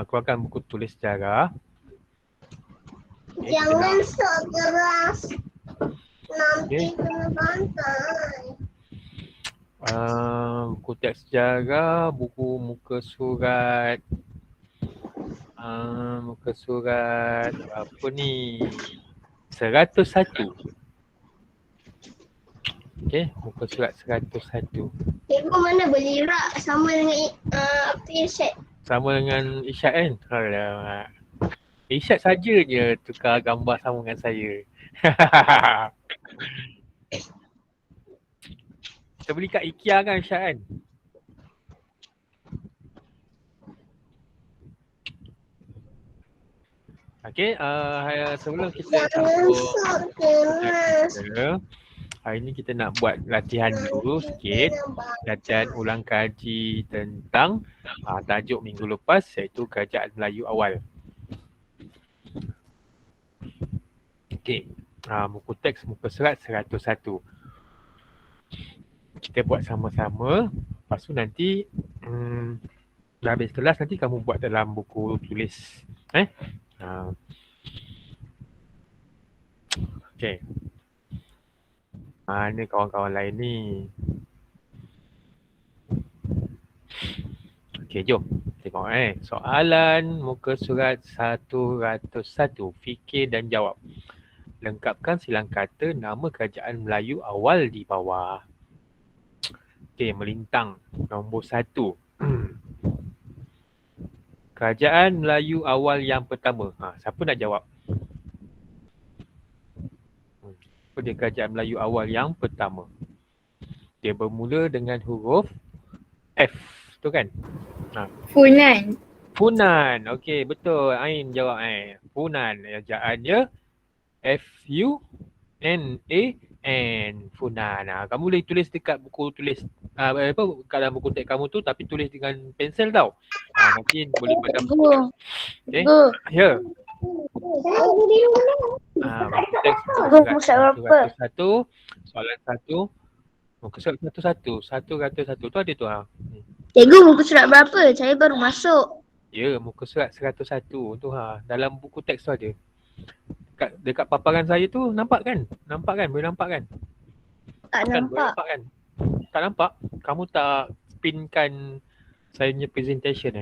keluarkan buku tulis sejarah. Jangan sok keras. Nanti Okay. kena bantai. Buku teks sejarah, buku muka surat. Muka surat apa ni? 101. Okay, muka surat 101. Cikgu mana beli rak sama dengan apa Irsyad? Sama dengan Irsyad kan? Alamak. Irsyad saja je tukar gambar sama dengan saya. Kita beli kat IKEA kan Irsyad kan? Okay, sebelum kita Jangan sambung sok keras. hari ni kita nak buat latihan dulu sikit. Latihan ulang kaji tentang tajuk minggu lepas iaitu Kerajaan Melayu Awal. Okay, muka teks muka surat 101. Kita buat sama-sama. Lepas tu nanti dah habis kelas nanti kamu buat dalam buku tulis. Okay. Mana kawan-kawan lain ni? Okay, jom. Tengok soalan muka surat 101. Fikir dan jawab. Lengkapkan silang kata nama kerajaan Melayu awal di bawah. Okay, melintang. Nombor 1. Kerajaan Melayu awal yang pertama. Siapa nak jawab? Apa dia kerajaan Melayu awal yang pertama? Dia bermula dengan huruf F. Tu kan? Funan. Funan. Okey, betul. Ain jawab Funan. Ejaannya F-U-N-A-N. Funan. Kamu boleh tulis dekat buku tulis kat dalam buku teks kamu tu tapi tulis dengan pensel tau. Nanti boleh pada buku teks. Okey. Ya. Buku teks Muka surat berapa? 101. Soalan 1. Muka surat 101. 101 tu ada tu Cikgu, muka surat berapa? Saya baru masuk. Ya, muka surat 101 tu dalam buku teks tu ada. Dekat paparan saya tu nampak kan? Nampak kan? Boleh nampak kan? Tak Kan? nampak. Boleh nampak kan? Tak nampak? Kamu tak pinkan saya punya presentation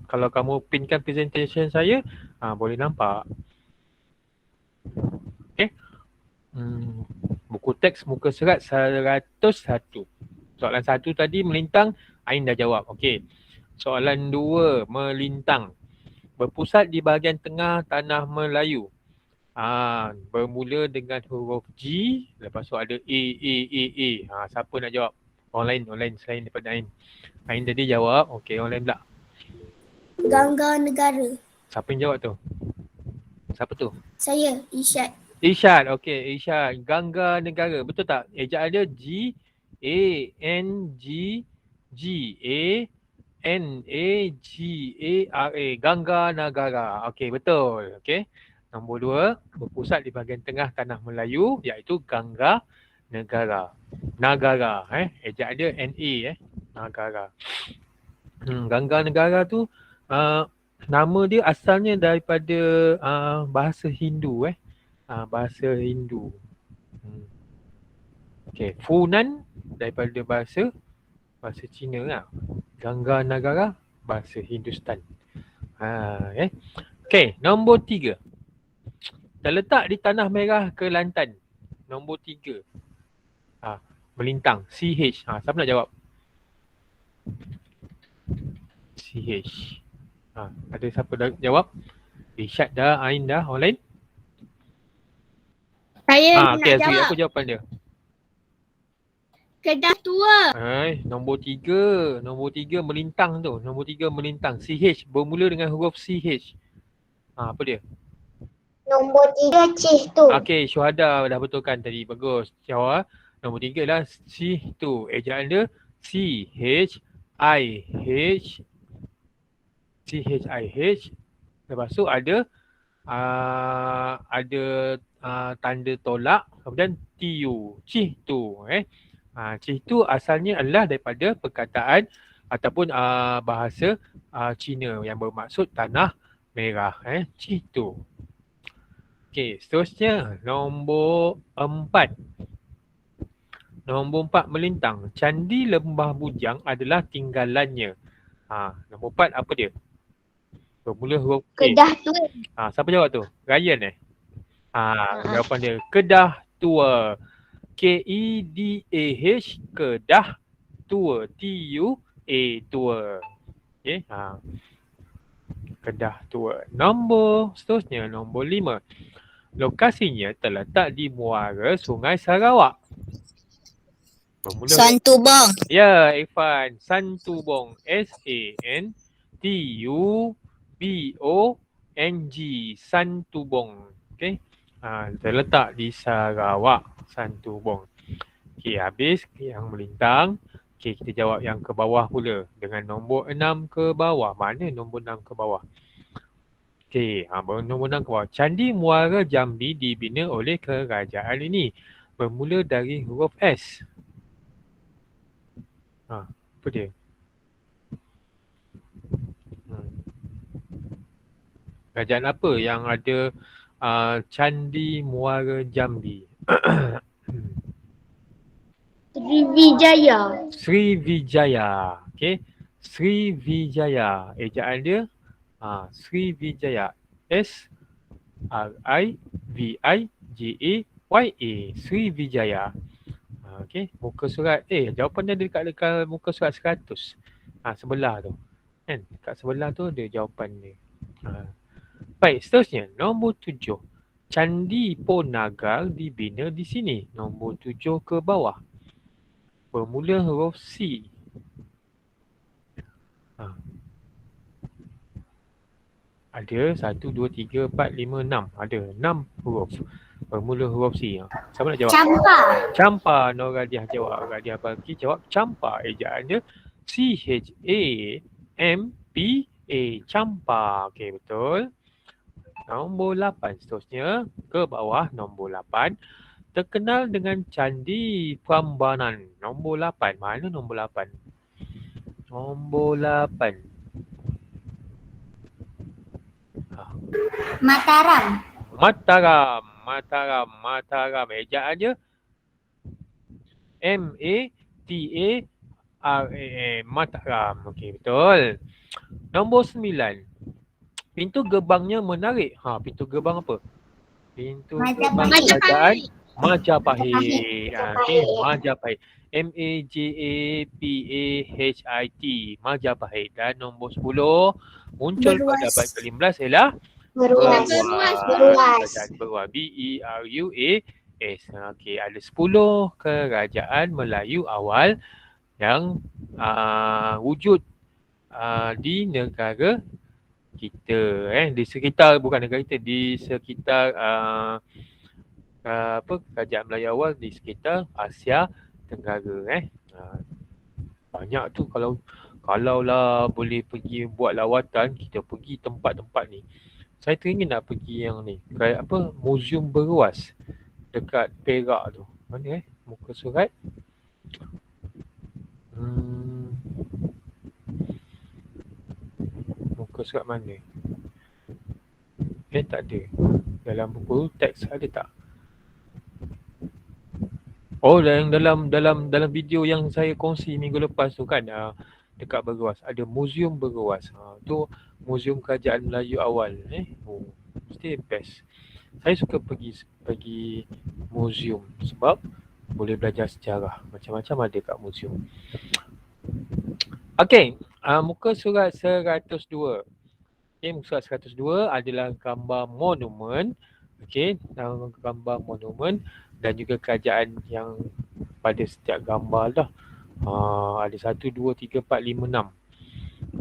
kalau kamu pinkan presentation saya, boleh nampak. Okey. Buku teks muka surat 101. Soalan 1 tadi melintang, Ain dah jawab. Okey. Soalan 2 melintang. Berpusat di bahagian tengah tanah Melayu. Bermula dengan huruf G, lepas tu ada A. Siapa nak jawab? Orang lain selain daripada Ain. Ain tadi jawab. Okey, orang lain pula. Gangga Negara. Siapa yang jawab tu? Siapa tu? Saya, Irsyad. Irsyad. Okey, Irsyad. Gangga Negara. Betul tak? Ejaan dia G-A-N-G-A-N-A-G-A-R-A. Gangga Negara. Okey, betul. Okey. Nombor 2, berpusat di bahagian tengah tanah Melayu iaitu Gangga Negara. Nagara. Ejaan dia N-A. Nagara. Gangga Negara tu nama dia asalnya daripada bahasa Hindu. Bahasa Hindu. Okey, Funan daripada bahasa Cina lah. Gangga Negara bahasa Hindustan. Okey, nombor 3. Terletak di Tanah Merah Kelantan. Nombor 3. Melintang. CH. Siapa nak jawab? CH. Ada siapa dah jawab? Irsyad dah, Ain dah, orang lain? Saya nak Okey, Azri, jawab. apa jawapan dia? Kedah Tua. Nombor 3. Nombor 3 melintang tu. Nombor 3 melintang. CH. Bermula dengan huruf CH. Apa dia? Nombor 3 Cih tu. Okey, Syuhada dah betulkan tadi. Bagus. Jawab. Nombor 3 lah Cih tu. Ejaan dia C-H-I-H. C-H-I-H. Lepas tu ada tanda tolak. Kemudian T-U. Cih tu. Cih tu asalnya adalah daripada perkataan ataupun bahasa Cina yang bermaksud tanah merah. Citu. Okey, seterusnya nombor 4. Nombor 4 melintang. Candi Lembah Bujang adalah tinggalannya. Nombor 4 apa dia? Bermula huruf K. Kedah Tua. Siapa jawab tu? Ryan jawapan dia Kedah Tua. Kedah, Kedah Tua. Tua, Tua. Okey, Kedah Tua. Nombor seterusnya, nombor 5. Lokasinya terletak di muara Sungai Sarawak. Bermula Santubong. ya, Irfan. Santubong. Santubong. Santubong. Okey. Terletak di Sarawak. Santubong. Okey, habis yang melintang. Okey, kita jawab yang ke bawah pula. Dengan nombor 6 ke bawah. Mana nombor 6 ke bawah? Okey, nombor 6 ke bawah. Candi Muara Jambi dibina oleh kerajaan ini. Bermula dari huruf S. Apa dia? Kerajaan apa yang ada Candi Muara Jambi? Sriwijaya. Sriwijaya. Okey. Sriwijaya. Ejaan dia Sriwijaya. Sriwijaya. Sriwijaya. Okey, muka surat jawapan dia ada dekat muka surat 100. Sebelah tu. Kan? Dekat sebelah tu ada jawapan dia. Baik, seterusnya nombor 7. Candi Ponagar dibina di sini. Nombor 7 ke bawah. Bermula huruf C. Ada 1, 2, 3, 4, 5, 6. Ada 6 huruf. Bermula huruf C. Siapa nak jawab? Champa. Champa. Noradiah jawab. Radiah bagi jawab Champa. Ejaannya C-H-A-M-P-A. Champa. Okey, betul. Nombor 8 seterusnya. Ke bawah nombor 8. Terkenal dengan Candi Prambanan. Nombor 8. Mana nombor 8? Nombor 8. Mataram. Mataram. Mataram. Ejaannya M-A-T-A-R-A-M. Mataram. Okey, betul. Nombor 9. Pintu gerbangnya menarik. Pintu gerbang apa? Pintu gerbang kerajaan Majapahit. Okey, Majapahit. M-A-J-A-P-A-H-I-T. Majapahit. Dan nombor 10 muncul pada abad ke-15 ialah Beruas. Beruas. B-E-R-U-A-S. Okey, ada 10 kerajaan Melayu awal yang wujud di negara kita, di sekitar, bukan negara kita, di sekitar kerajaan Melayu awal di sekitar Asia Tenggara. Banyak tu, kalau lah boleh pergi buat lawatan, kita pergi tempat-tempat ni. Saya teringin nak pergi yang ni, kayak Museum Beruas dekat Perak tu. Mana muka surat? Muka surat mana? Tak ada. Dalam buku teks ada tak? Oh, yang dalam video yang saya kongsi minggu lepas tu kan, dekat Beruas ada Museum Beruas. Tu Museum Kerajaan Melayu awal. Mesti best. Saya suka pergi museum sebab boleh belajar sejarah. Macam-macam ada kat museum. Okey, muka surat 102. Okey, muka surat 102 adalah gambar monumen. Okey, gambar monumen dan juga kerajaan yang pada setiap gambar lah. Ada 1, 2, 3, 4, 5, 6.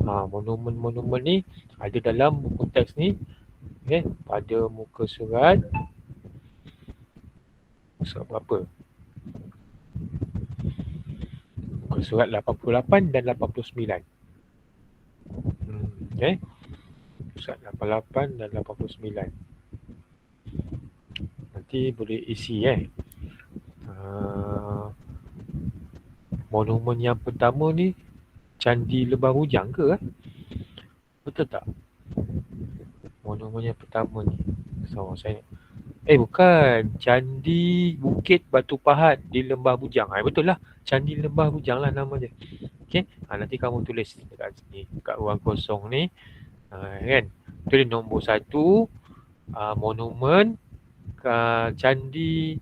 Monumen-monumen ni ada dalam buku teks ni. Okay, pada muka surat berapa? Muka surat 88 dan 89. Okay. Surat 88 dan 89. Nanti boleh isi monumen yang pertama ni Candi Lembah Bujang ke? Betul tak? Monumen yang pertama ni. So, saya bukan. Candi Bukit Batu Pahat di Lembah Bujang. Betul lah. Candi Lembah Bujang lah nama dia. Okey. Nanti kamu tulis dekat sini. Dekat ruang kosong ni. Kan? Tulis nombor 1. Monumen Candi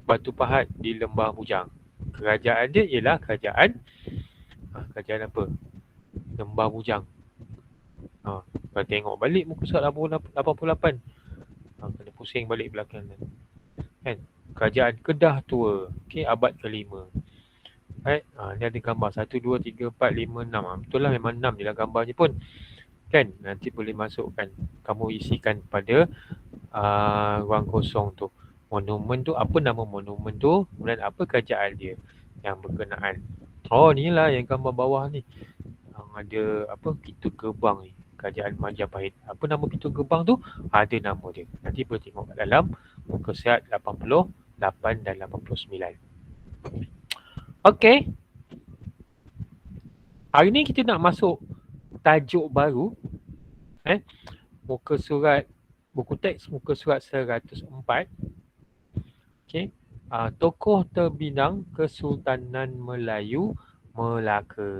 Batu Pahat di Lembah Bujang. Kerajaan dia ialah kerajaan apa? Lembah Bujang. Kalau tengok balik muka surat 88. Kena pusing balik belakang kan. Kerajaan Kedah Tua. Okey, abad ke-5. Right? Ni ada gambar 1, 2, 3, 4, 5, 6. Betul lah, memang 6 je lah gambarnya pun. Kan? Nanti boleh masukkan. Kamu isikan pada ruang kosong tu. Monumen tu, apa nama monumen tu, kemudian apa kerajaan dia yang berkenaan. Ni lah yang gambar bawah ni. Yang ada apa, pintu gerbang ni. Kerajaan Majapahit. Apa nama pintu gerbang tu? Ada nama dia. Nanti boleh tengok kat dalam muka surat 88 dan 89. Okey. Hari ni kita nak masuk tajuk baru. Muka surat, buku teks muka surat 104. Okey. Tokoh terbilang Kesultanan Melayu Melaka.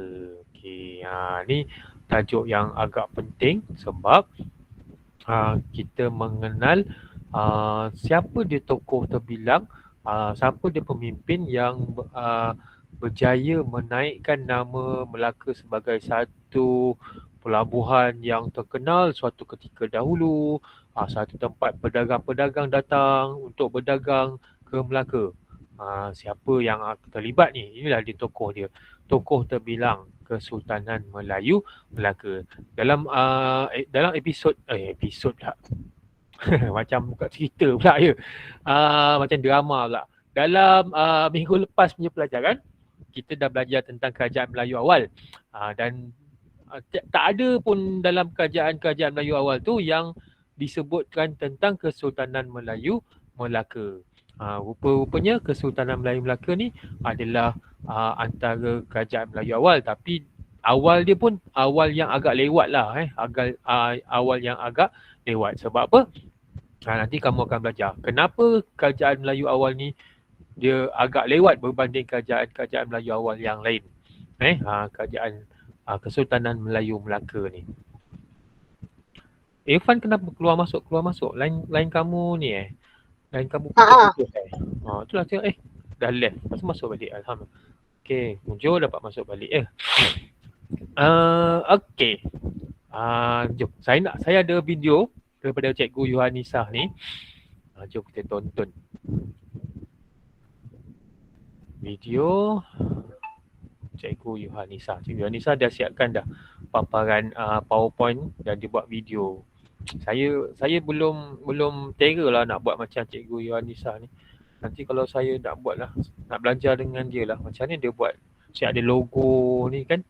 Okey. Ni tajuk yang agak penting sebab kita mengenal siapa dia tokoh terbilang, siapa dia pemimpin yang berjaya menaikkan nama Melaka sebagai satu pelabuhan yang terkenal suatu ketika dahulu. Satu tempat pedagang-pedagang datang untuk berdagang ke Melaka. Siapa yang terlibat ni? Inilah dia tokoh dia. Tokoh terbilang Kesultanan Melayu Melaka. Dalam episod pula. Macam buka cerita pula ya. Macam drama pula. Dalam minggu lepas punya pelajaran, kita dah belajar tentang kerajaan Melayu awal. Dan tak ada pun dalam kerajaan Melayu awal tu yang disebutkan tentang Kesultanan Melayu Melaka. Rupa-rupanya Kesultanan Melayu Melaka ni adalah antara kerajaan Melayu awal, tapi awal dia pun awal yang agak lewat lah. Awal yang agak lewat. Sebab apa? Nanti kamu akan belajar kenapa kerajaan Melayu awal ni dia agak lewat berbanding kerajaan Melayu awal yang lain. Kerajaan Kesultanan Melayu Melaka ni. Irfan kenapa keluar masuk? Lain kamu ni lain kamu putus. Itulah cakap dah left. Masuk balik. Alhamdulillah. Okey, Munjul dapat masuk balik. Okey. Jom. Saya ada video daripada Cikgu Yohanisah ni. Jom kita tonton. Video Cikgu Yohanisah. Cikgu Yohanisah dah siapkan dah paparan PowerPoint dan dia buat video. Saya belum tega lah nak buat macam Cikgu Yohanisah ni. Nanti kalau saya nak buat lah, nak belajar dengan dia lah. Macam ni dia buat. Saya ada logo ni kan.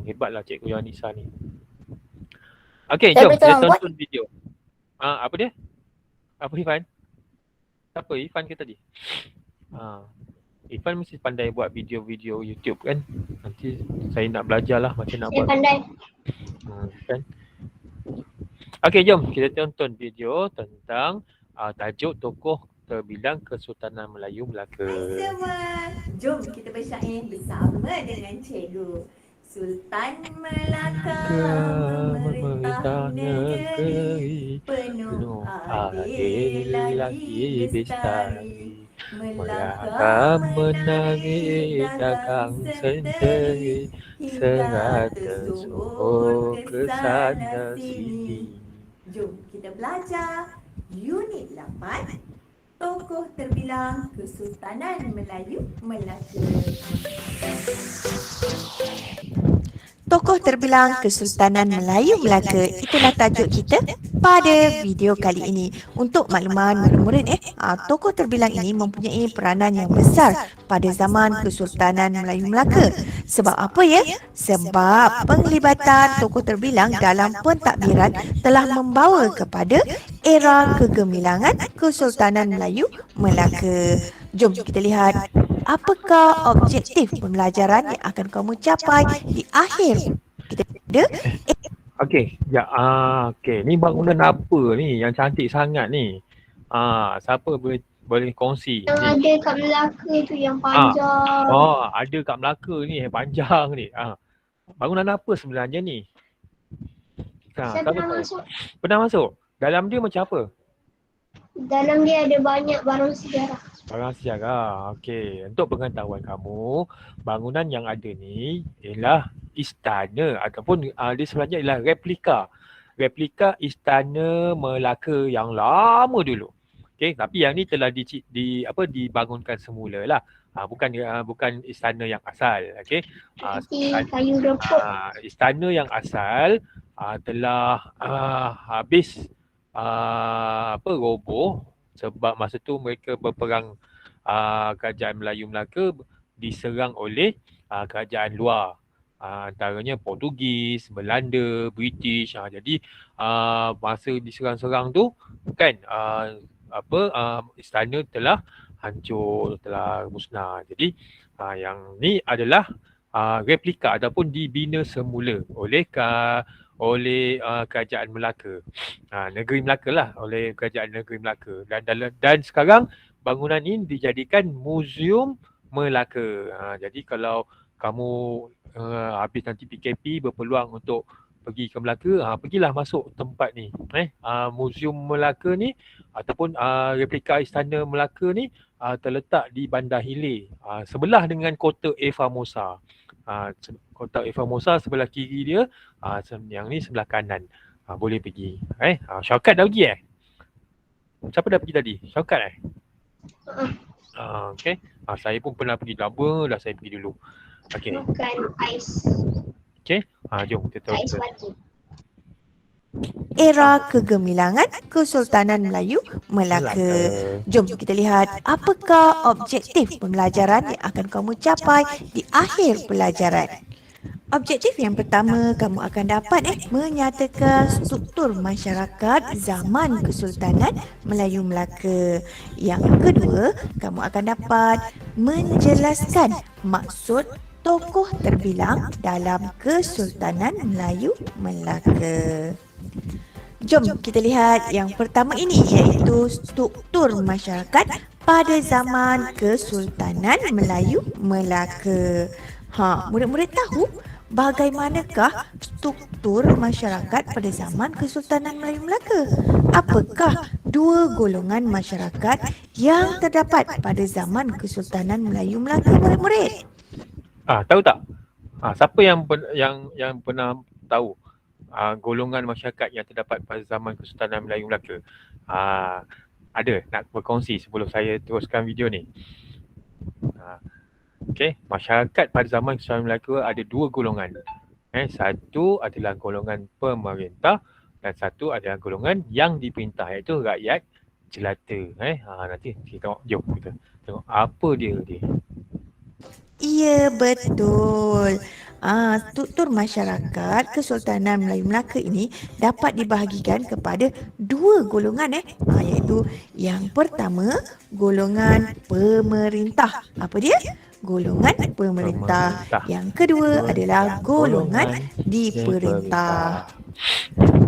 Hebatlah Cikgu Yohanisah ni. Okey, jom kita tonton video. Apa dia? Apa Irfan? Apa Irfan ke tadi? Irfan mesti pandai buat video-video YouTube kan. Nanti saya nak belajar lah macam nak buat. Saya pandai. Kan? Okey, jom kita tonton video tentang tajuk tokoh terbilang Kesultanan Melayu Melaka. Hai semua, jom kita bersyair bersama dengan Cikgu. Sultan Melaka memerintah negeri penuh adil lagi bestari. Melaka menarik dagang sendiri seratus suhur ke sana sini. Jom kita belajar unit 8. Tokoh terbilang Kesultanan Melayu Melaka. Tokoh terbilang Kesultanan Melayu Melaka, itulah tajuk kita pada video kali ini. Untuk makluman murid-murid, tokoh terbilang ini mempunyai peranan yang besar pada zaman Kesultanan Melayu Melaka. Sebab apa ya? Sebab penglibatan tokoh terbilang dalam pentadbiran telah membawa kepada era kegemilangan Kesultanan Melayu Melaka. Jom kita lihat apakah objektif pembelajaran yang akan kamu capai di akhir. Kita ada Okey, ya, okey. Ni bangunan apa ni yang cantik sangat ni? Siapa boleh kongsi Yang ni? ada kat Melaka tu yang panjang. Ada kat Melaka ni yang panjang ni. Bangunan apa sebenarnya ni? Saya siapa pernah tahu? masuk. Pernah masuk? Dalam dia macam apa? Dalam dia ada banyak barang sejarah. Barang sejarah. Okey, untuk pengetahuan kamu, bangunan yang ada ni ialah istana ataupun dia sebenarnya ialah replika istana Melaka yang lama dulu. Okey, tapi yang ni telah dibangunkan semula lah. Bukan istana yang asal. Okey. Seperti kayu repuk. Istana yang asal telah habis roboh sebab masa tu mereka berperang, kerajaan Melayu Melaka diserang oleh kerajaan luar, antaranya Portugis, Belanda, British. Jadi masa diserang-serang tu kan istana telah hancur, telah musnah. Jadi yang ni adalah replika ataupun dibina semula oleh kerajaan Melaka, negeri Melaka lah, oleh kerajaan negeri Melaka, dan sekarang bangunan ini dijadikan Muzium Melaka. Jadi kalau kamu habis nanti PKP berpeluang untuk pergi ke Melaka, pergilah masuk tempat ni, Muzium Melaka ni ataupun replika istana Melaka ni terletak di Bandar Hilir, sebelah dengan Kota Formosa. Kota Formosa sebelah kiri dia, yang ni sebelah kanan. Boleh pergi. Syaukat dah pergi Siapa dah pergi tadi? Syaukat okey. Saya pun pernah pergi, lama dah saya pergi dulu. Okey. Makan ais. Okey. Jom kita tahu. Ais batu. era kegemilangan Kesultanan Melayu Melaka. Jom kita lihat apakah objektif pembelajaran yang akan kamu capai di akhir pelajaran. Objektif yang pertama, kamu akan dapat menyatakan struktur masyarakat zaman Kesultanan Melayu Melaka. Yang kedua, kamu akan dapat menjelaskan maksud tokoh terbilang dalam Kesultanan Melayu Melaka. Jom kita lihat yang pertama ini, iaitu struktur masyarakat pada zaman Kesultanan Melayu Melaka. Murid-murid tahu bagaimanakah struktur masyarakat pada zaman Kesultanan Melayu Melaka? Apakah dua golongan masyarakat yang terdapat pada zaman Kesultanan Melayu Melaka, murid-murid? Tahu tak? Siapa yang pernah tahu golongan masyarakat yang terdapat pada zaman Kesultanan Melayu Melaka? Ada nak berkongsi sebelum saya teruskan video ni? Okey, masyarakat pada zaman Kesultanan Melaka ada dua golongan. Satu adalah golongan pemerintah dan satu adalah golongan yang diperintah, iaitu rakyat jelata. Nanti kita tengok, jom kita tengok apa dia. Ya, betul. Struktur masyarakat Kesultanan Melayu Melaka ini dapat dibahagikan kepada dua golongan, iaitu yang pertama, golongan pemerintah. Apa dia? Golongan pemerintah. Yang kedua adalah golongan diperintah.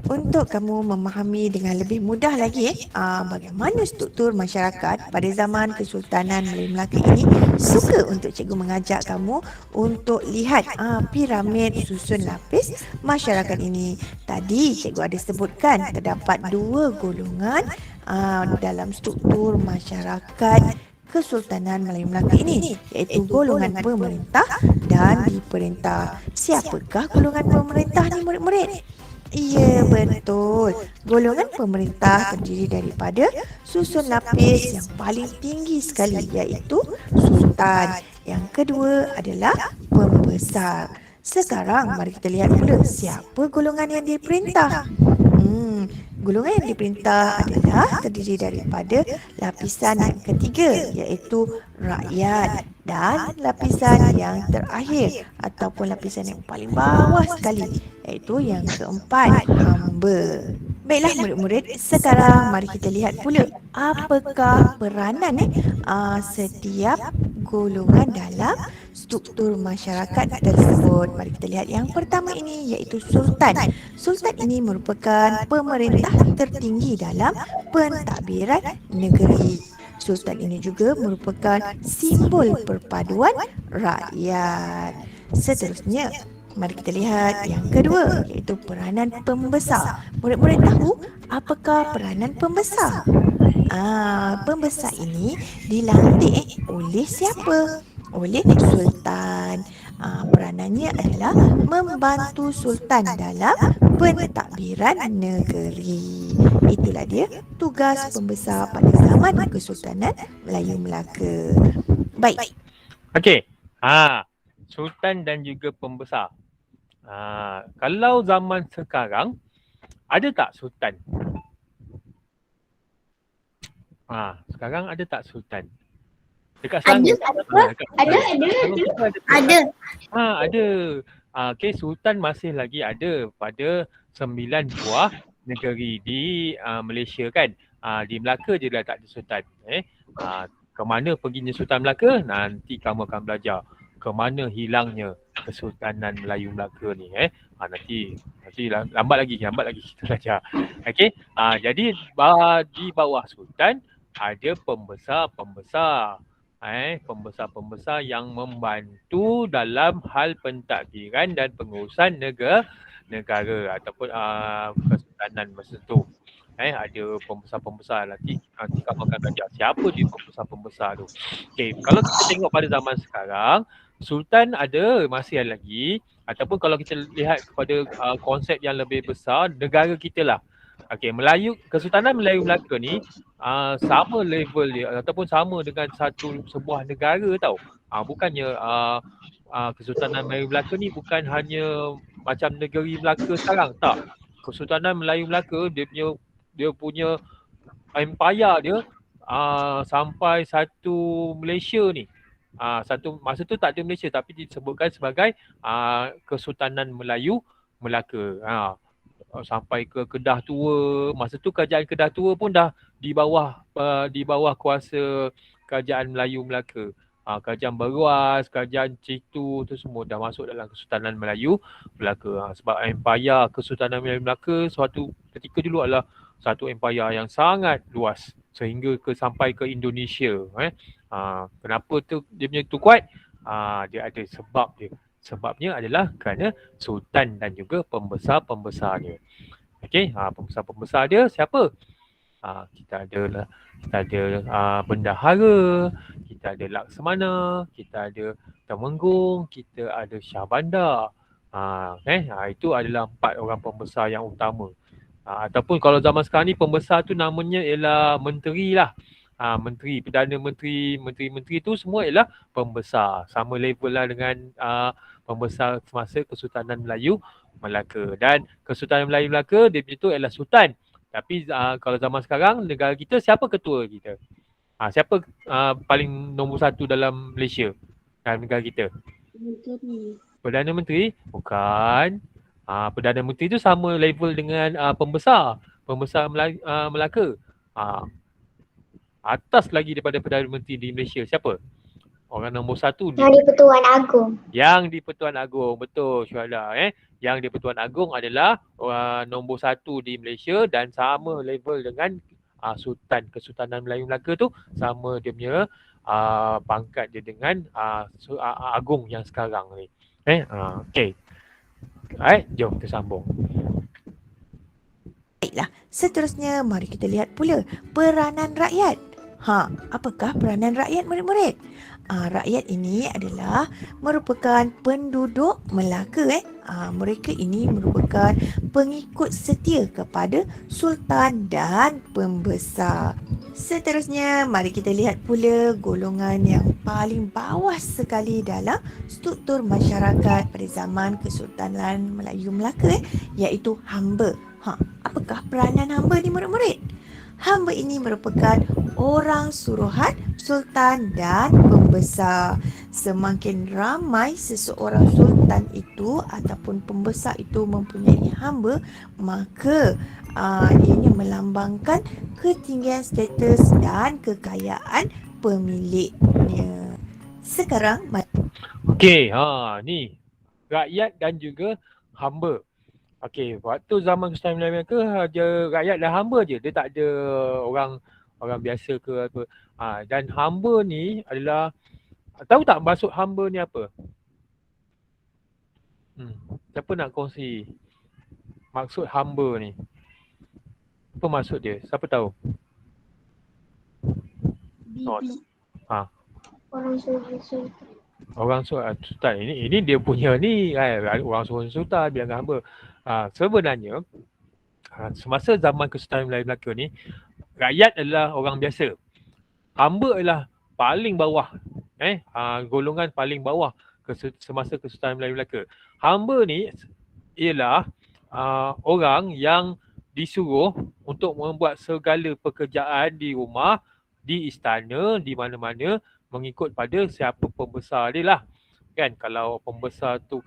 Untuk kamu memahami dengan lebih mudah lagi bagaimana struktur masyarakat pada zaman Kesultanan Melayu Melaka ini, suka untuk cikgu mengajak kamu untuk lihat piramid susun lapis masyarakat ini. Tadi cikgu ada sebutkan terdapat dua golongan dalam struktur masyarakat Kesultanan Melayu Melaka ini, iaitu golongan pemerintah dan diperintah. Siapakah golongan pemerintah ni, murid-murid? Ya, betul. Golongan pemerintah terdiri daripada susun lapis yang paling tinggi sekali, iaitu Sultan. Yang kedua adalah pembesar. Sekarang mari kita lihat pula siapa golongan yang diperintah. Golongan yang diperintah adalah terdiri daripada lapisan yang ketiga, iaitu rakyat, dan lapisan yang terakhir ataupun lapisan yang paling bawah sekali, iaitu yang keempat, hamba. Baiklah murid-murid, sekarang mari kita lihat pula apakah peranan setiap golongan dalam struktur masyarakat tersebut. Mari kita lihat yang pertama ini iaitu Sultan. Sultan ini merupakan pemerintah tertinggi dalam pentadbiran negeri. Sultan ini juga merupakan simbol perpaduan rakyat. Seterusnya, mari kita lihat yang kedua iaitu peranan pembesar. Murid-murid tahu apakah peranan pembesar? Pembesar ini dilantik oleh siapa? Oleh Sultan. Peranannya adalah membantu Sultan dalam pentadbiran negeri. Itulah dia tugas pembesar pada zaman Kesultanan Melayu Melaka. Baik. Okey. Sultan dan juga pembesar. Kalau zaman sekarang, ada tak sultan? Sekarang ada tak sultan? Dekat Selangor. Ada. Ada. Okey, sultan masih lagi ada pada 9 buah negeri di Malaysia kan. Di Melaka je dah tak ada sultan. Ke mana perginya Sultan Melaka? Nanti kamu akan belajar. Ke mana hilangnya Kesultanan Melayu Melaka ni. Nanti lambat lagi kita belajar. Okey. Jadi di bawah sultan ada pembesar-pembesar. Pembesar-pembesar yang membantu dalam hal pentadbiran dan pengurusan negara ataupun kesultanan masa tu. Ada pembesar-pembesar nanti kamu akan belajar siapa dia pembesar-pembesar tu. Okey, kalau kita tengok pada zaman sekarang, sultan masih ada lagi, ataupun kalau kita lihat kepada konsep yang lebih besar, negara kita lah. Okey, Kesultanan Melayu Melaka ni sama level dia ataupun sama dengan sebuah negara tau. Bukannya Kesultanan Melayu Melaka ni bukan hanya macam negeri Melaka sekarang, tak. Kesultanan Melayu Melaka dia punya empire dia sampai satu Malaysia ni. Masa tu tak ada Malaysia tapi disebutkan sebagai Kesultanan Melayu Melaka. Sampai ke Kedah Tua. Masa tu kerajaan Kedah Tua pun dah di bawah kuasa kerajaan Melayu Melaka. Kerajaan Beruas, kerajaan Citu tu semua dah masuk dalam Kesultanan Melayu Melaka. Sebab empire Kesultanan Melayu Melaka suatu ketika dulu adalah satu empire yang sangat luas sehingga sampai ke Indonesia. Kenapa tu dia punya tu kuat? Dia ada sebab dia. Sebabnya adalah kerana sultan dan juga pembesar-pembesarnya. Okey, pembesar-pembesar dia siapa? Kita ada bendahara, kita ada Laksamana, kita ada Temenggung, kita ada Shah Bandar. Itu adalah 4 orang pembesar yang utama. Ataupun kalau zaman sekarang ni pembesar tu namanya ialah menteri lah. Menteri, Perdana Menteri, menteri-menteri tu semua ialah pembesar. Sama level lah dengan pembesar semasa Kesultanan Melayu Melaka. Dan Kesultanan Melayu Melaka dia punya tu ialah sultan. Tapi kalau zaman sekarang negara kita siapa ketua kita? Siapa paling nombor 1 dalam Malaysia? Dalam negara kita? Perdana Menteri? Bukan. Perdana Menteri tu sama level dengan pembesar Melaka. Atas lagi daripada Perdana Menteri di Malaysia siapa? Orang nombor 1 Yang di-Pertuan Agong. Yang di-Pertuan Agong, betul Syuhada. Yang di-Pertuan Agong adalah nombor 1 di Malaysia dan sama level dengan Sultan Kesultanan Melayu Melaka tu, sama dia punya pangkat dia dengan Agong yang sekarang ni. Okey. Alright, jom kita sambung. Baiklah, seterusnya mari kita lihat pula peranan rakyat. Apakah peranan rakyat murid-murid? Rakyat ini adalah merupakan penduduk Melaka. Mereka ini merupakan pengikut setia kepada Sultan dan pembesar. Seterusnya, mari kita lihat pula golongan yang paling bawah sekali dalam struktur masyarakat pada zaman Kesultanan Melayu Melaka, iaitu hamba. Apakah peranan hamba ni murid-murid? Hamba ini merupakan orang suruhan sultan dan pembesar. Semakin ramai seseorang sultan itu ataupun pembesar itu mempunyai hamba, maka ianya melambangkan ketinggian status dan kekayaan pemiliknya. Sekarang Okey, ni rakyat dan juga hamba. Okey, waktu zaman Kesultanan Melaka rakyat dan hamba je. Dia tak ada orang biasa ke apa. Dan hamba ni adalah, tahu tak maksud hamba ni apa? Siapa nak kongsi maksud hamba ni? Apa maksud dia? Siapa tahu? Orang suruh. Orang sultan. Ini dia punya ni kan, orang suruh sultan bilang hamba. Sebenarnya semasa zaman Kesultanan Melayu Melaka ni, rakyat adalah orang biasa. Hamba adalah paling bawah. Golongan paling bawah semasa Kesultanan Melayu Melaka. Hamba ni ialah orang yang disuruh untuk membuat segala pekerjaan di rumah, di istana, di mana-mana, mengikut pada siapa pembesar dia lah. Kan, kalau pembesar tu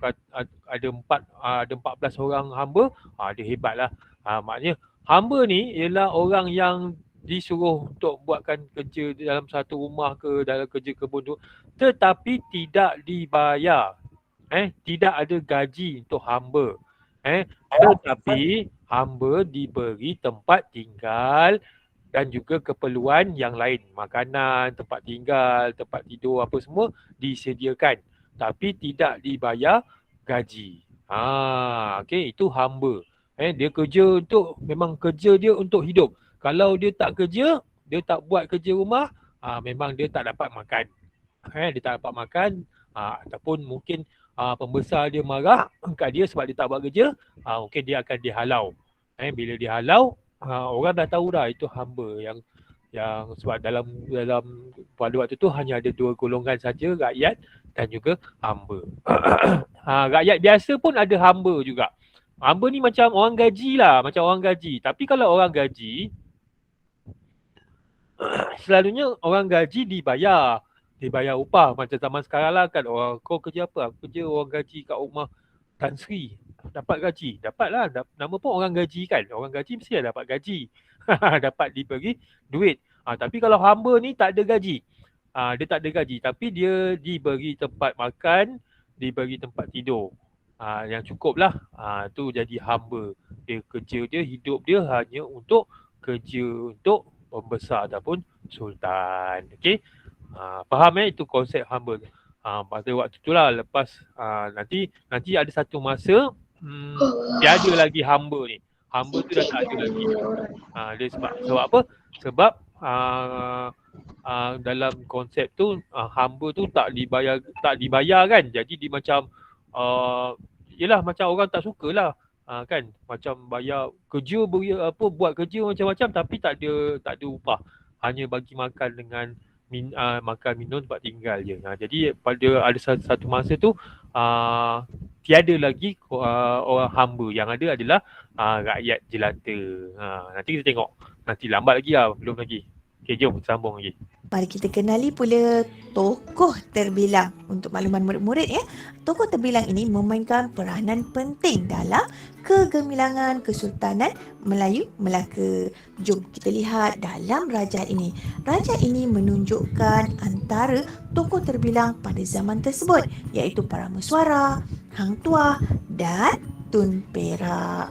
ada 14 orang hamba, dia hebat lah. Maknanya hamba ni ialah orang yang disuruh untuk buatkan kerja dalam satu rumah ke, dalam kerja kebun tu, tetapi tidak dibayar. Tidak ada gaji untuk hamba. Tetapi hamba diberi tempat tinggal dan juga keperluan yang lain. Makanan, tempat tinggal, tempat tidur, apa semua disediakan. Tapi tidak dibayar gaji. Okey, itu hamba. Dia kerja memang kerja dia untuk hidup. Kalau dia tak kerja, dia tak buat kerja rumah, memang dia tak dapat makan. Dia tak dapat makan, ataupun mungkin pembesar dia marah kat dia sebab dia tak buat kerja, mungkin dia akan dihalau. Bila dihalau, orang dah tahu dah itu hamba yang sebab dalam pada waktu tu hanya ada dua golongan saja, rakyat dan juga hamba. Rakyat biasa pun ada hamba juga. Hamba ni macam orang gaji lah, macam orang gaji. Tapi kalau orang gaji, selalunya orang gaji dibayar upah. Macam zaman sekarang lah kan, kau kerja apa? Aku kerja orang gaji kat rumah Tan Sri. Dapat gaji? Dapatlah. Nama pun orang gaji kan. Orang gaji mesti dapat gaji. Dapat diberi duit. Tapi kalau hamba ni tak ada gaji. Dia tak ada gaji. Tapi dia diberi tempat makan, diberi tempat tidur. Yang cukup lah. Tu jadi hamba. Dia kerja dia, hidup dia hanya untuk kerja untuk pembesar ataupun sultan. Okey? Faham itu konsep hamba. Pada waktu itulah, lepas nanti ada satu masa tiada lagi hamba ni. Hamba tu dah tak ada lagi. Dia sebab apa? Sebab dalam konsep tu hamba tu tak dibayar kan. Jadi dia macam yelah, macam orang tak sukalah. Kan, macam bayar kerja buat kerja macam-macam tapi tak ada upah. Hanya bagi makan dengan makan minum tempat tinggal je. Jadi pada ada satu masa tu tiada lagi orang hamba. Yang ada adalah rakyat jelata. Nanti kita tengok. Nanti lambat lagi lah, belum lagi. Okay, jom sambung lagi. Mari kita kenali pula tokoh terbilang. Untuk makluman murid-murid tokoh terbilang ini memainkan peranan penting dalam kegemilangan Kesultanan Melayu Melaka. Jom kita lihat dalam rajaan ini. Rajaan ini menunjukkan antara tokoh terbilang pada zaman tersebut, iaitu para mesuara, Hang Tuah dan Tun Perak.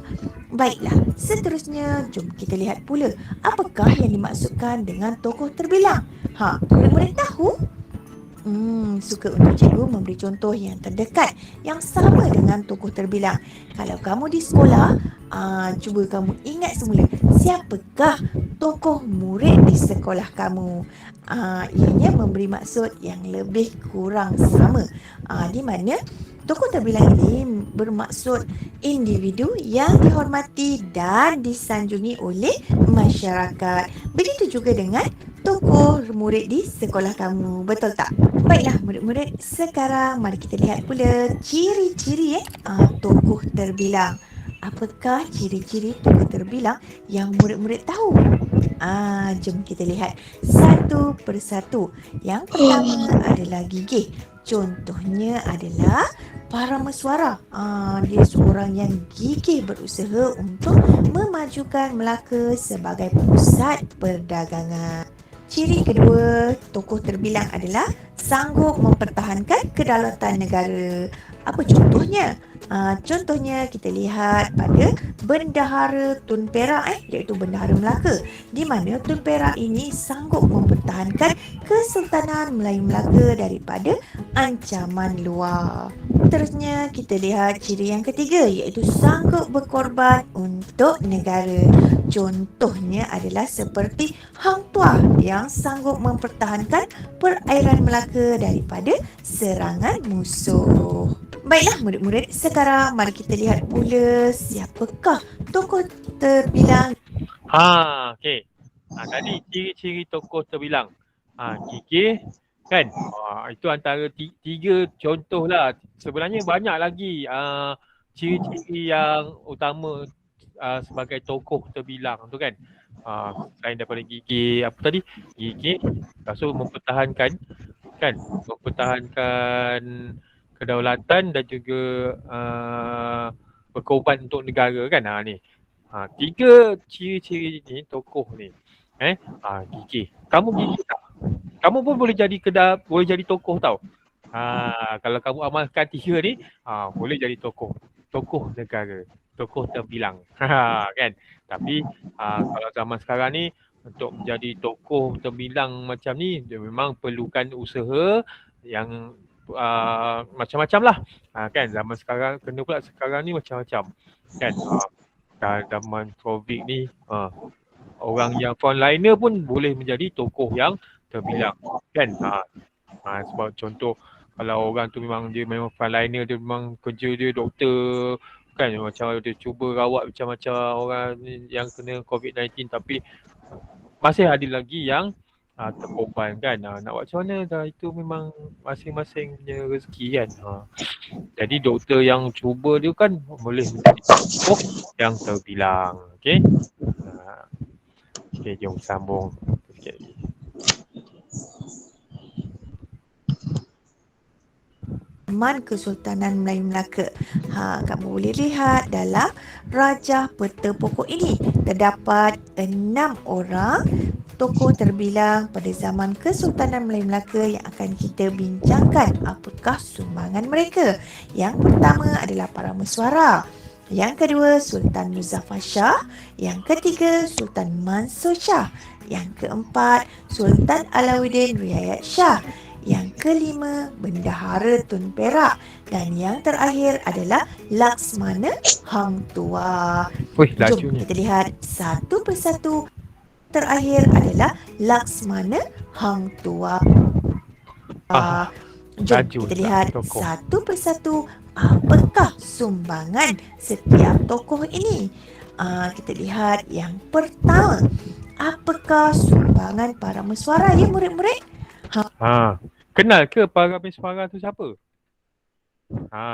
Baiklah, seterusnya jom kita lihat pula apakah yang dimaksudkan dengan tokoh terbilang. Murid-murid tahu? Suka untuk cikgu memberi contoh yang terdekat yang sama dengan tokoh terbilang. Kalau kamu di sekolah, cuba kamu ingat semula siapakah tokoh murid di sekolah kamu. Ianya memberi maksud yang lebih kurang sama, di mana tokoh terbilang ini bermaksud individu yang dihormati dan disanjungi oleh masyarakat. Begitu juga dengan tokoh murid di sekolah kamu. Betul tak? Baiklah murid-murid, sekarang mari kita lihat pula ciri-ciri tokoh terbilang. Apakah ciri-ciri tokoh terbilang yang murid-murid tahu? Jom kita lihat satu persatu. Yang pertama adalah gigih. Contohnya adalah para mesuara. Dia seorang yang gigih berusaha untuk memajukan Melaka sebagai pusat perdagangan. Ciri kedua tokoh terbilang adalah sanggup mempertahankan kedaulatan negara. Apa contohnya? Contohnya kita lihat pada Bendahara Tun Perak iaitu Bendahara Melaka, di mana Tun Perak ini sanggup mempertahankan Kesultanan Melayu Melaka daripada ancaman luar. Terusnya kita lihat ciri yang ketiga iaitu sanggup berkorban untuk negara. Contohnya adalah seperti Hang Tuah yang sanggup mempertahankan perairan Melaka daripada serangan musuh. Baiklah murid-murid, sekarang mari kita lihat pula siapakah tokoh terbilang. Okey. Tadi ciri-ciri tokoh terbilang. Gigih kan? Itu antara tiga contoh lah. Sebenarnya banyak lagi ciri-ciri yang utama sebagai tokoh terbilang tu kan. Selain daripada gigih, apa tadi? Gigih, lepas tu mempertahankan kan? Mempertahankan kedaulatan dan juga berkorban untuk negara kan. Ni. Tiga ciri-ciri ni tokoh ni. Gigih. Kamu gigih tak? Kamu pun boleh jadi tokoh tau. Kalau kamu amalkan tiga ni, boleh jadi tokoh negara, tokoh terbilang. Kan? Tapi kalau zaman sekarang ni untuk menjadi tokoh terbilang macam ni, dia memang perlukan usaha yang macam-macam lah. Kan zaman sekarang kena pula sekarang ni macam-macam. Kan? Zaman COVID ni orang yang frontliner pun boleh menjadi tokoh yang terbilang. Kan? Sebab contoh kalau orang tu memang frontliner, dia memang kerja dia doktor kan, macam dia cuba rawat macam-macam orang yang kena COVID-19 tapi masih ada lagi yang terkorban kan. Nak buat macam mana dah, itu memang masing-masing punya rezeki kan. Jadi doktor yang cuba dia kan boleh menjadi tokoh yang terbilang. Okey. Okey, jom sambung sikit lagi. Zaman Kesultanan Melayu Melaka. Kamu boleh lihat dalam rajah peta pokok ini terdapat 6 orang tokoh terbilang pada zaman Kesultanan Melayu Melaka yang akan kita bincangkan apakah sumbangan mereka. Yang pertama adalah para mesuara. Yang kedua Sultan Muzaffar Shah. Yang ketiga Sultan Mansur Shah. Yang keempat Sultan Alauddin Riayat Shah. Yang kelima Bendahara Tun Perak. Dan yang terakhir adalah Laksmana Hang Tuah. Jom kita lihat satu persatu. Terakhir adalah Laksmana Hang Tuah. Jom kita lihat satu persatu apakah sumbangan setiap tokoh ini. Kita lihat yang pertama. Apakah sumbangan para mesuara ya murid-murid? Kenal ke para mesuara tu siapa?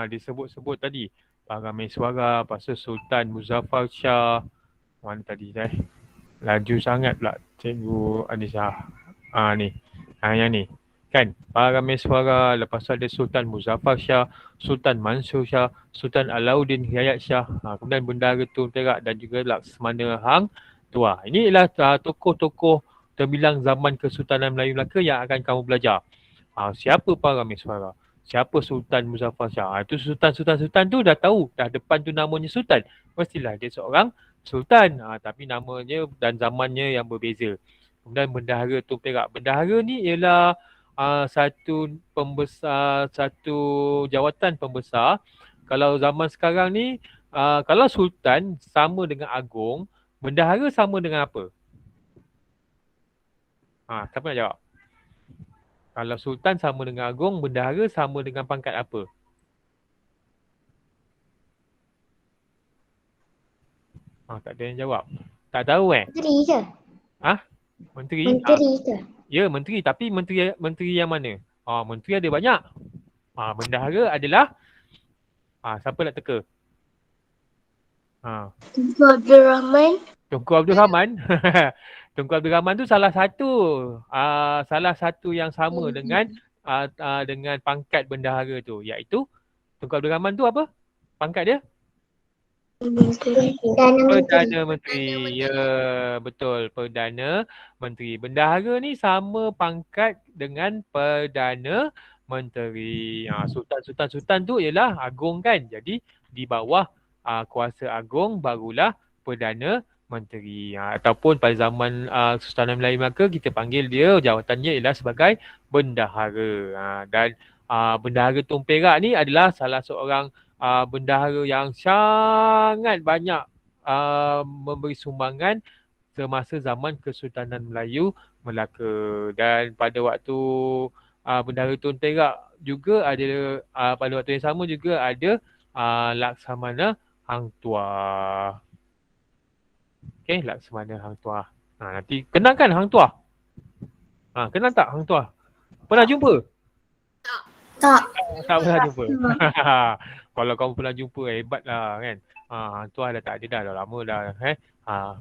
Disebut-sebut tadi. Para mesuara, pasal Sultan Muzaffar Shah. Mana tadi dah? Laju sangat pula Cikgu Anissa. Ni. Yang ni. Kan? Para mesuara, lepas tu ada Sultan Muzaffar Shah, Sultan Mansur Shah, Sultan Alauddin Riayat Shah, kemudian Bendahara Tun Perak dan juga Laksmana Hang Tuah. Ini ialah tokoh-tokoh terbilang zaman Kesultanan Melayu Melaka yang akan kamu belajar. Siapa para mesuara? Siapa Sultan Muzaffar Shah? Itu Sultan tu dah tahu, dah depan tu namanya Sultan. Mestilah dia seorang Sultan, tapi namanya dan zamannya yang berbeza. Kemudian Bendahara Tun Perak. Bendahara ni ialah satu pembesar, satu jawatan pembesar. Kalau zaman sekarang ni, kalau Sultan sama dengan Agong, Bendahara sama dengan apa? Siapa nak jawab? Kalau Sultan sama dengan Agong, Bendahara sama dengan pangkat apa? Tak ada yang jawab. Tak tahu Menteri ke? Menteri? Menteri ke? Ya, menteri. Tapi menteri yang mana? Menteri ada banyak. Bendahara adalah siapa nak teka? Tunku Abdul Rahman. Tunku Abdul Rahman. Tunku Abdul Rahman tu salah satu yang sama dengan pangkat bendahara tu, iaitu Tunku Abdul Rahman tu apa? Pangkat dia? Perdana Menteri. Perdana Menteri. Ya, betul. Perdana Menteri. Bendahara ni sama pangkat dengan Perdana Menteri. Sultan tu ialah agung kan. Jadi di bawah kuasa agung barulah Perdana Menteri. Ataupun pada zaman Sultanan Melayu Melaka kita panggil dia, jawatannya ialah sebagai bendahara. Dan Bendahara Tun Perak ni adalah salah seorang bendahara yang sangat banyak memberi sumbangan semasa zaman Kesultanan Melayu Melaka. Dan pada waktu Bendahara Tun Perak juga ada, pada waktu yang sama juga ada Laksamana Hang Tuah. Okey, Laksamana Hang Tuah. Nanti kenal kan Hang Tuah? Kenal tak Hang Tuah? Pernah jumpa? Tak. Tak pernah jumpa. Kalau kamu pernah jumpa, hebat lah kan. Hang Tuah dah tak ada dah lama dah.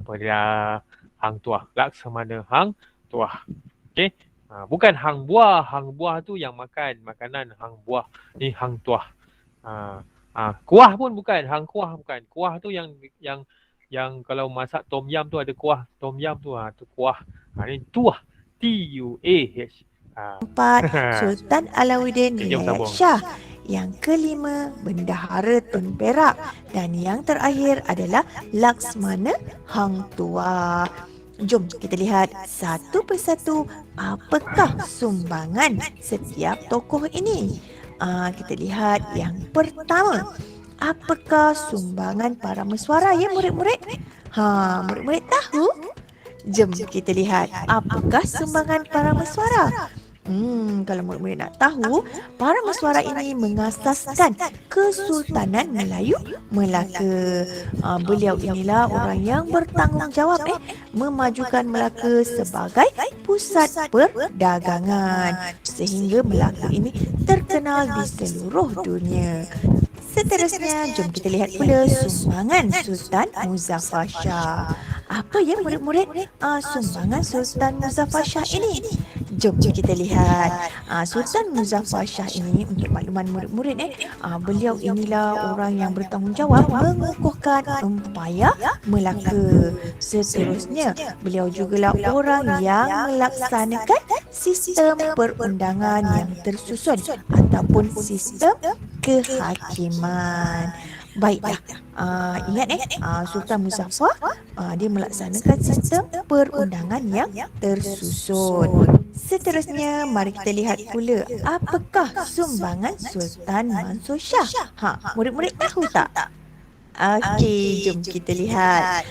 Pada Hang Tuah. Laksamana Hang Tuah. Okey. Bukan Hang Buah. Hang Buah tu yang makan. Makanan Hang Buah. Ni Hang Tuah. Kuah pun bukan. Hang Kuah bukan. Kuah tu yang kalau masak tom yam tu ada kuah. Tom yam tu, tu kuah. Ni Tuah. T-U-A-H. 4. Sultan Alauddin Jom Riayat sambung. Shah. Yang kelima, Bendahara Tun Perak. Dan yang terakhir adalah Laksmana Hang Tuah. Jom kita lihat satu persatu apakah sumbangan setiap tokoh ini. Kita lihat yang pertama. Apakah sumbangan para mesuara ya murid-murid? Murid-murid tahu? Jom kita lihat apakah sumbangan para mesuara. Kalau murid-murid nak tahu, para mesuara ini mengasaskan Kesultanan Melayu Melaka. Beliau inilah orang yang bertanggungjawab memajukan Melaka sebagai pusat perdagangan sehingga Melaka ini terkenal di seluruh dunia. Seterusnya, jom kita lihat pula sumbangan Sultan Muzaffar Shah. Apa ya murid-murid sumbangan Sultan Muzaffar Shah ini? Jom kita lihat. Sultan Muzaffar Shah ini, untuk makluman murid-murid beliau inilah orang yang bertanggungjawab mengukuhkan empayar Melaka. Seterusnya, beliau jugalah orang yang melaksanakan sistem perundangan yang tersusun ataupun sistem kehakiman. Baiklah, ingat Sultan Muzaffar dia melaksanakan sistem perundangan yang tersusun. Seterusnya, mari kita lihat pula apakah sumbangan Sultan Mansur Shah. Murid-murid tahu tak? Okey, jom kita lihat.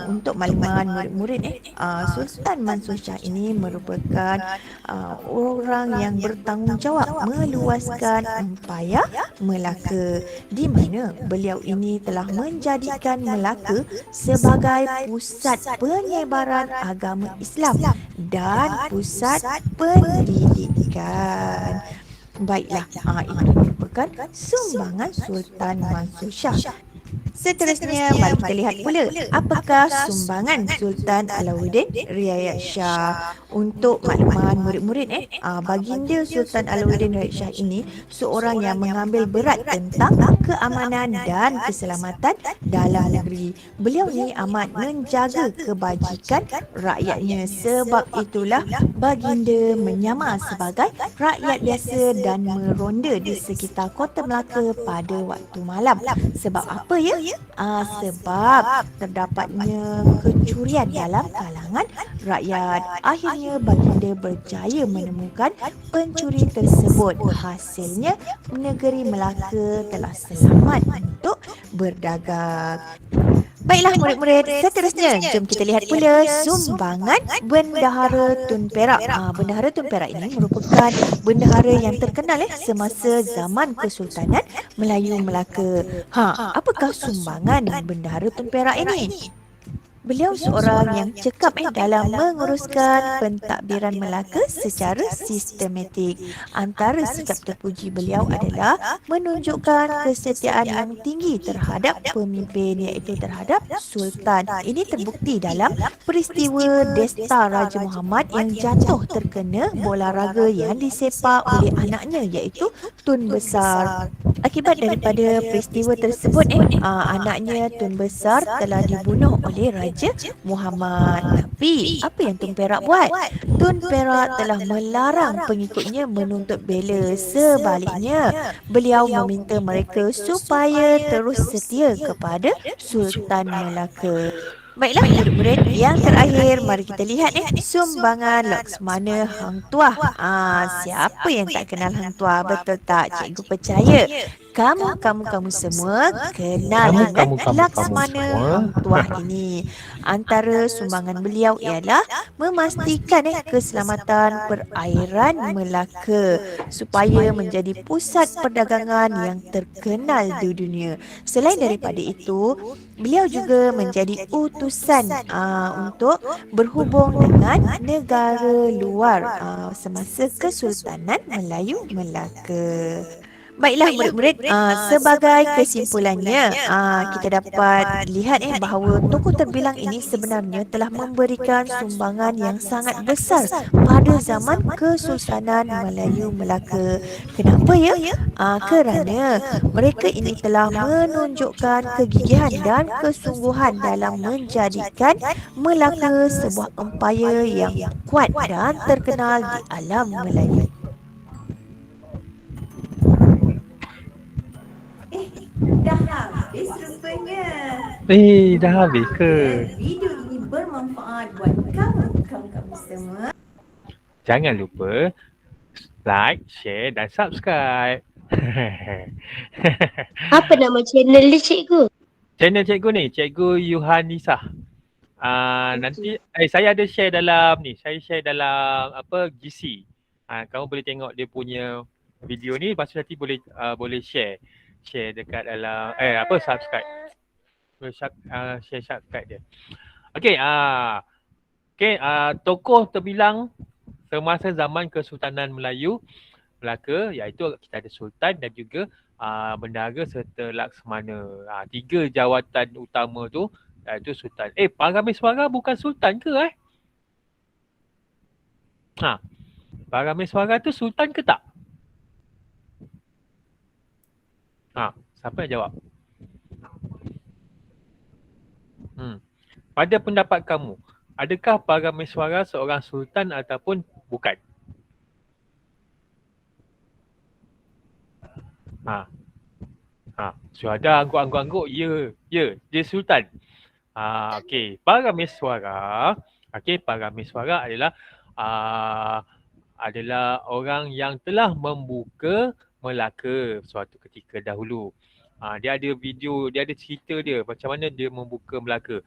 Untuk makluman murid-murid Sultan Mansur Shah ini merupakan orang yang bertanggungjawab meluaskan empayar Melaka, di mana beliau ini telah menjadikan Melaka sebagai pusat penyebaran agama Islam dan pusat pendidikan. Baiklah, itu merupakan sumbangan Sultan Mansur Shah. Seterusnya, mari kita lihat pula apakah sumbangan Sultan Alauddin Riayat Shah. Untuk makluman murid-murid, baginda Sultan Alauddin Riayat Shah ini seorang yang mengambil berat tentang keamanan dan keselamatan dalam negeri. Beliau ni amat menjaga kebajikan rakyatnya. Sebab itulah baginda menyamar sebagai rakyat biasa dan meronda di sekitar kota Melaka pada waktu malam. Sebab apa ya? Sebab terdapatnya kecurian dalam kalangan rakyat. Akhirnya baginda berjaya menemukan pencuri tersebut. Hasilnya negeri Melaka telah selamat untuk berdagang. Baiklah murid-murid, seterusnya jom kita lihat pula sumbangan Bendahara Tun Perak. Bendahara Tun Perak ini merupakan bendahara yang terkenal semasa zaman Kesultanan Melayu Melaka. Apakah sumbangan Bendahara Tun Perak ini? Beliau seorang yang cekap dalam menguruskan pentadbiran Melaka secara sistematik. Antara sikap terpuji beliau adalah menunjukkan kesetiaan yang tinggi terhadap pemimpin, iaitu terhadap Sultan. Ini terbukti dalam peristiwa Desta Raja Muhammad yang jatuh terkena bola raga yang disepak oleh anaknya, iaitu Tun Besar. Akibat daripada peristiwa tersebut anaknya Tun Besar telah dibunuh oleh Raja Muhammad. Tapi apa yang Tun Perak buat? Tun Perak telah melarang pengikutnya menuntut bela. Sebaliknya, beliau meminta mereka supaya terus setia kepada Sultan Melaka. Baiklah murid-murid, yang terakhir mari kita lihat sumbangan Laksmana Hang Tuah. Siapa yang tak kenal Hang Tuah, betul tak? Cikgu percaya kamu semua kenal dengan Laksmana Hang Tuah ini. Antara sumbangan beliau ialah memastikan keselamatan perairan Melaka supaya menjadi pusat perdagangan yang terkenal di dunia. Selain daripada itu, beliau juga menjadi utusan untuk berhubung dengan negara luar semasa Kesultanan Melayu Melaka. Baiklah murid-murid, sebagai kesimpulannya kita dapat lihat bahawa tokoh terbilang ini sebenarnya telah memberikan sumbangan yang sangat besar pada zaman Kesultanan Melayu Melaka. Kenapa ya? Kerana mereka ini telah menunjukkan kegigihan dan kesungguhan dalam menjadikan Melaka sebuah empayar yang kuat dan terkenal di alam Melayu. Dah habis rupanya. Dah habis ke? Video ini bermanfaat buat kamu semua. Jangan lupa like, share dan subscribe. Apa nama channel dia cikgu? Channel cikgu ni, Cikgu Yuhanisah. Nanti saya ada share dalam ni, saya share dalam GC. Kamu boleh tengok dia punya video ni, lepas tu nanti boleh share dekat dalam subscribe. Boleh share subscribe dia. Tokoh terbilang semasa zaman Kesultanan Melayu Melaka, iaitu kita ada Sultan dan juga Bendahara serta Laksmana. 3 jawatan utama tu iaitu Sultan. Parameswara bukan Sultan ke Parameswara tu Sultan ke tak? Siapa yang jawab? Pada pendapat kamu, adakah Parameswara seorang sultan ataupun bukan? Sudah angguk-angguk, ya, dia sultan. Parameswara adalah orang yang telah membuka Melaka suatu ketika dahulu. Dia ada video, dia ada cerita dia macam mana dia membuka Melaka.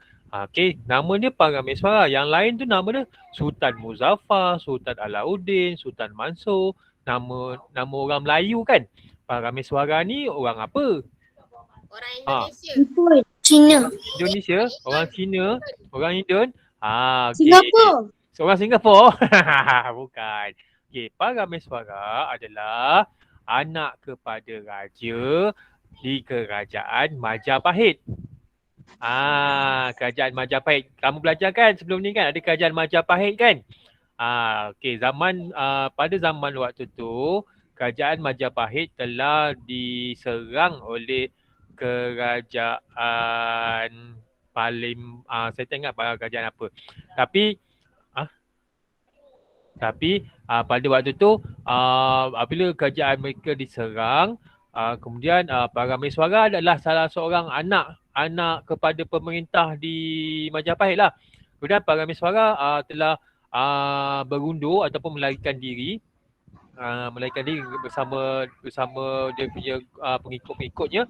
Nama dia Parameswara. Yang lain tu nama dia Sultan Muzaffar, Sultan Alauddin, Sultan Mansur. Nama orang Melayu kan. Parameswara ni orang apa? Orang Indonesia. Cina. Indonesia, orang Cina, orang Indon. Singapura. Seorang Singapura. Bukan. Parameswara adalah anak kepada raja di Kerajaan Majapahit. Kerajaan Majapahit. Kamu belajar kan sebelum ni kan ada Kerajaan Majapahit kan? Pada zaman waktu tu Kerajaan Majapahit telah diserang oleh kerajaan saya tak ingat kerajaan apa. Tapi pada waktu tu apabila kerajaan mereka diserang, kemudian Parameswara adalah salah seorang anak kepada pemerintah di Majapahit lah. Kemudian Parameswara telah berundur ataupun melarikan diri bersama dia punya pengikut-pengikutnya,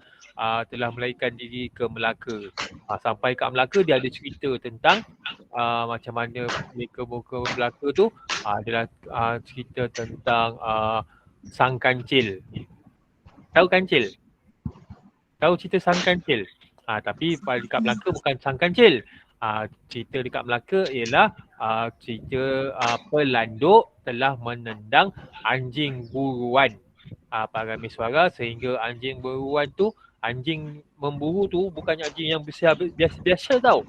telah melarikan diri ke Melaka. Sampai kat Melaka dia ada cerita tentang macam mana mereka ke Melaka tu adalah cerita tentang Sang Kancil. Tahu Kancil? Tahu cerita Sang Kancil? Tapi dekat Melaka bukan Sang Kancil. Cerita dekat Melaka ialah cerita pelanduk telah menendang anjing buruan Parameswara, sehingga anjing buruan tu, anjing memburu tu bukannya anjing yang biasa tau.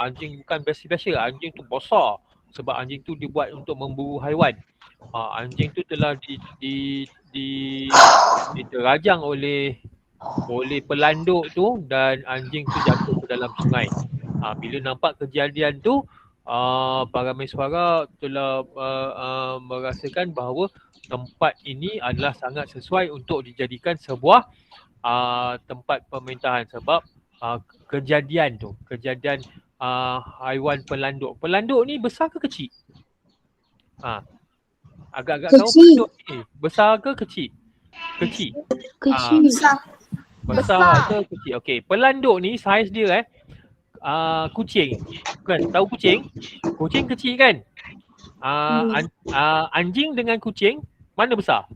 Anjing bukan biasa-biasa, anjing tu besar sebab anjing tu dibuat untuk memburu haiwan. Anjing tu telah diterajang oleh pelanduk tu dan anjing tu jatuh ke dalam sungai. Bila nampak kejadian tu, para mesuara telah merasakan bahawa tempat ini adalah sangat sesuai untuk dijadikan sebuah tempat pemerintahan sebab kejadian haiwan pelanduk. Pelanduk ni besar ke kecil? Agak-agak tahu Kecil. pelanduk ni besar ke kecil? Kecil. Kecil. Besar ke kecil? Okey, pelanduk ni saiz dia kucing. Kan tahu kucing? Kucing kecil kan? Anjing dengan kucing mana besar?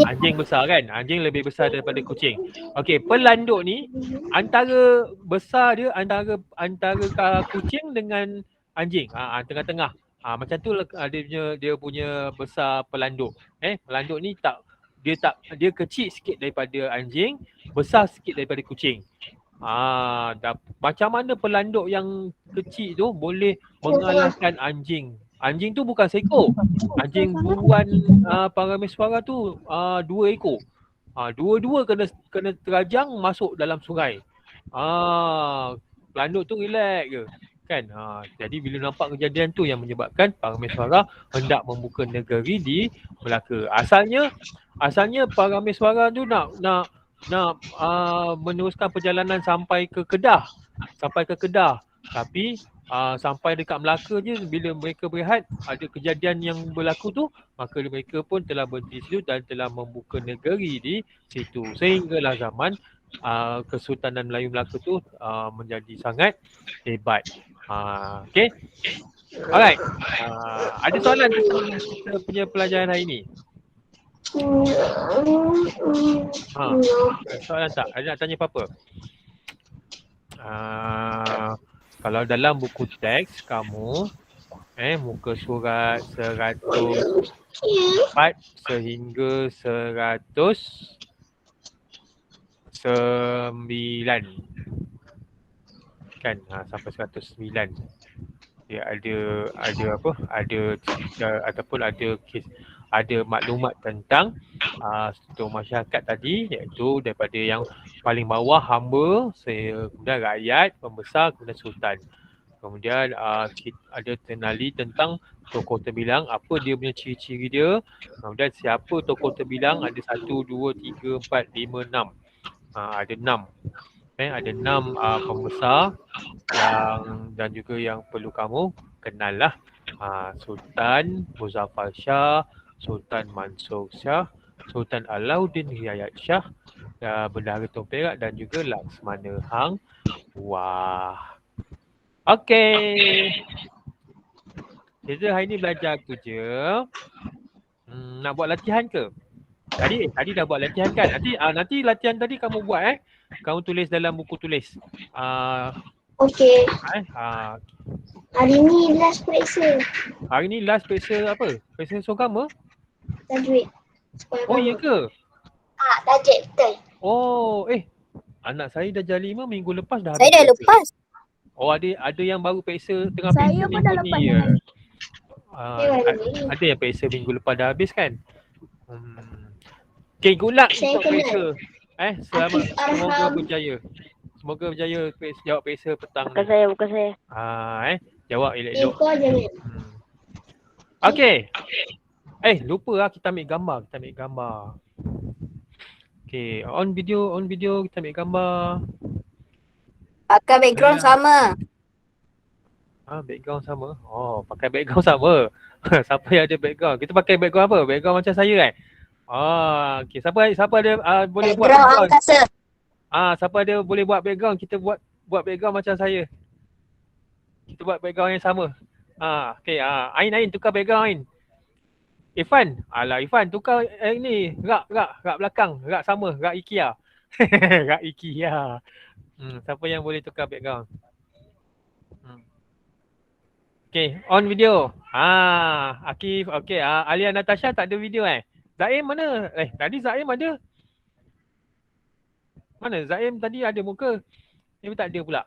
Anjing besar kan? Anjing lebih besar daripada kucing. Okey, pelanduk ni antara besar dia antara kucing dengan anjing. Tengah-tengah. Macam tu lah dia punya besar pelanduk. Pelanduk ni dia kecil sikit daripada anjing, besar sikit daripada kucing. Macam mana pelanduk yang kecil tu boleh mengalahkan anjing? Anjing tu bukan seekor. Anjing buruan para mesuara tu 2 ekor. Dua-dua kena terajang masuk dalam sungai. Pelanduk tu relax je. Kan? Jadi bila nampak kejadian tu yang menyebabkan para mesuara hendak membuka negeri di Melaka. Asalnya para mesuara tu nak meneruskan perjalanan sampai ke Kedah. Tapi sampai dekat Melaka je bila mereka berehat ada kejadian yang berlaku tu, maka mereka pun telah berhenti situ dan telah membuka negeri di situ. Sehinggalah zaman Kesultanan Melayu Melaka tu menjadi sangat hebat. Okay. Alright. Ada soalan tentang kita punya pelajaran hari ni? Soalan tak? Ada nak tanya apa-apa? Kalau dalam buku teks kamu muka surat 104 sehingga 109 kan, sampai 109 dia ada apa, ada ataupun ada kes, ada maklumat tentang struktur masyarakat tadi, iaitu daripada yang paling bawah hamba, kemudian rakyat, pembesar, kemudian sultan. Kemudian ada tenali tentang tokoh terbilang, apa dia punya ciri-ciri dia. Kemudian siapa tokoh terbilang, ada 1, 2, 3, 4, 5, 6. Ada 6. Ada 6 pembesar dan juga yang perlu kamu kenal lah. Sultan Muzaffar Shah, Sultan Mansur Shah, Sultan Alauddin Riayat Shah, Bendahara Tun Perak dan juga Laksmana Hang Wah. Okey. Kita hari ni belajar tu je. Nak buat latihan ke? Tadi dah buat latihan kan? Nanti latihan tadi kamu buat kamu tulis dalam buku tulis. Okey. Hari ni last periksa. Hari ni last periksa apa? Periksa agama? Tajwid. Oh, ya ke? Tajwid betul. Oh, anak saya dah jadi 5 minggu lepas dah. Saya dah lepas. Oh, ada yang baru periksa tengah Saya periksa pun dah minggu lepas ni. ni. Ada yang periksa minggu lepas dah habis kan? Okay, good luck Saya untuk kenal. periksa. Selamat. Akif Semoga Arham. berjaya. Semoga berjaya jawab periksa petang Bukan ni. saya. Jawab elok-elok. Kau jangan. Okay. Lupa lah kita ambil gambar. Okay, on video kita ambil gambar. Pakai background sama. Background sama. Oh, pakai background sama. Siapa yang ada background? Kita pakai background apa? Background macam saya kan? Okay. Siapa ada boleh buat Background background? angkasa. Siapa ada boleh buat background? Kita buat background macam saya. Kita buat background yang sama. Okay. Ain tukar background Ain. Irfan. Irfan tukar ni. Rak belakang. Rak sama. Rak IKEA. Rak IKEA. Siapa yang boleh tukar background? Okay, on video. Akif, okay. Alia Natasha tak ada video Zaim mana? Tadi Zaim ada. Mana? Zaim tadi ada muka. Tapi tak ada pula.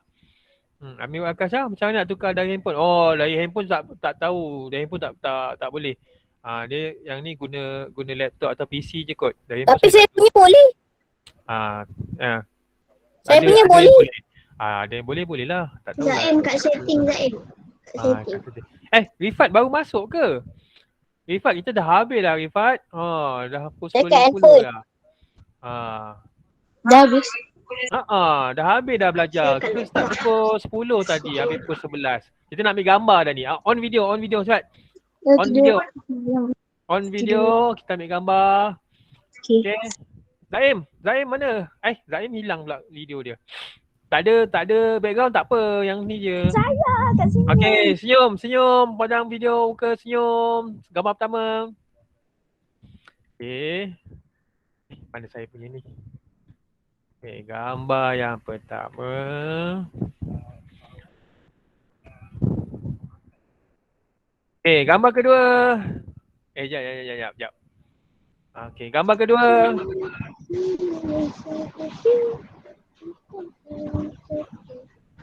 Ambil Akasha, macam mana nak tukar dari handphone? Oh, dari handphone tak tahu. Dari handphone tak boleh. Dia yang ni guna laptop atau PC je kot. Dari handphone Tapi saya tak tahu. punya boleh. Saya Ada- punya ada boleh. yang ada yang boleh lah. Tak tahu Zaim lah. kat setting Zaim. Kat setting. Rifat baru masuk ke? Rifat, kita dah habis lah Rifat. Dah pukul Saya 10.50 kat handphone. dah. Dah habis. Dah habis dah belajar. Saya kat Kita start pukul 10 tadi, habis pukul 11. Kita nak ambil gambar dah ni. On video Syat. On video. On video, kita ambil gambar. Okay. Okay. Zaim mana? Zaim hilang pula video dia. Tak ada background tak apa, yang ni je. Kat sini. Okay, senyum. Padang video ke senyum. Gambar pertama. Okay. Mana saya punya ni? Okay, gambar yang pertama. Okay, gambar kedua. Jap. Okay, gambar kedua.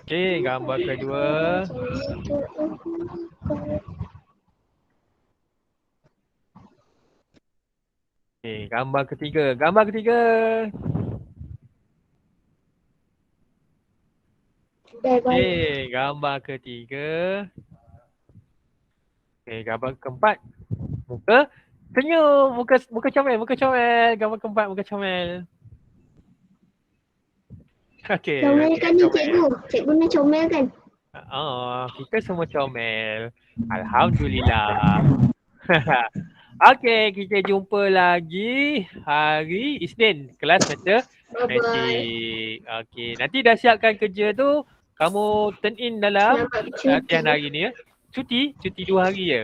Okay, gambar kedua. Okay, gambar ketiga. Okay, gambar ketiga. Okay, gambar keempat. Muka senyum, muka comel. Gambar keempat, muka comel. Okay. Comel kan ni cikgu. Cikgu ni comel kan? Kita semua comel. Alhamdulillah. Okay, kita jumpa lagi hari Isnin, kelas matematik. Okay, nanti dah siapkan kerja tu, kamu turn in dalam latihan hari ni ya. Cuti 2 hari je.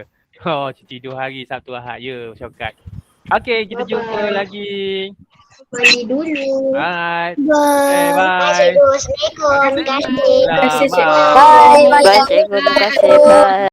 Cuti 2 hari, Sabtu Ahad ya, syokat. Okay, kita jumpa lagi. Mandi dulu. Bye. Bye. Bye. Cikgu. Assalamualaikum. Terima kasih. Bye. Bye. Bye cikgu, terima kasih. Bye.